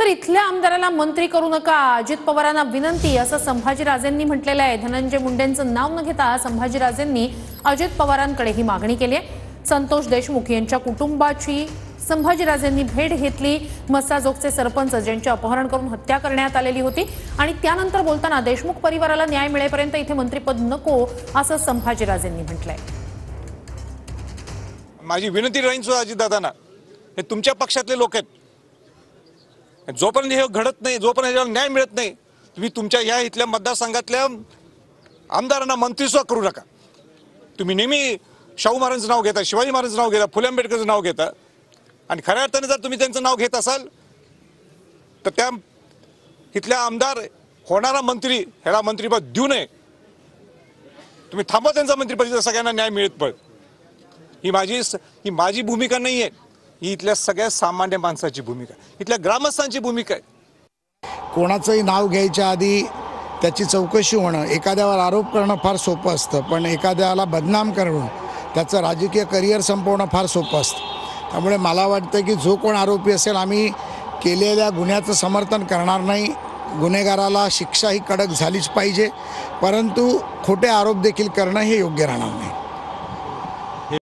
इथल्या आमदाराला मंत्री करू नका, अजित पवारांना विनंती, असं संभाजीराजेंनी म्हटलेलं आहे। धनंजय मुंडेंचं नाव न घेता संभाजीराजेंनी अजित पवारांकडे ही मागणी केली आहे। संतोष देशमुख यांच्या कुटुंबाची संभाजीराजेंनी भेट घेतली। मस्साजोगचे सरपंच ज्यांचे अपहरण करून हत्या करण्यात आलेली होती आणि त्यानंतर बोलताना देशमुख परिवाराला न्याय मिळेपर्यंत इथे मंत्रिपद नको, असं संभाजीराजेंनी म्हटलंय। माझी विनंती राहील सुद्धा अजितदादांना, हे तुमच्या पक्षातले लोक आहेत, जोपर्यंत हे घडत नाही, जोपर्यंत याला न्याय मिळत नाही, तुम्ही तुमच्या या इथल्या मतदारसंघातल्या आमदारांना मंत्रीसुद्धा करू नका। तुम्ही नेहमी शाहू महाराजांचं नाव घेता, शिवाजी महाराजांचं नाव घेता, फुले आंबेडकरचं नाव घेता, आणि खऱ्या अर्थाने जर तुम्ही त्यांचं नाव घेत असाल तर त्या इथल्या आमदार होणारा मंत्री ह्याला मंत्रिपद देऊ नये। तुम्ही थांबा त्यांचा मंत्रिपद, सगळ्यांना न्याय मिळत पण ही माझी भूमिका नाही आहे, ही इथल्या सगळ्या सामान्य माणसाची भूमिका, इथल्या ग्रामस्थांची भूमिका आहे। कोणाचंही नाव घ्यायच्या आधी त्याची चौकशी होणं, एखाद्यावर आरोप करणं फार सोपं असतं, पण एखाद्याला बदनाम करून त्याचं राजकीय करिअर संपवणं फार सोपं असतं। त्यामुळे मला वाटतं की जो कोण आरोपी असेल, आम्ही केलेल्या गुन्ह्याचं समर्थन करणार नाही, गुन्हेगाराला शिक्षा ही कडक झालीच पाहिजे, परंतु खोटे आरोप देखील करणं हे योग्य राहणार नाही।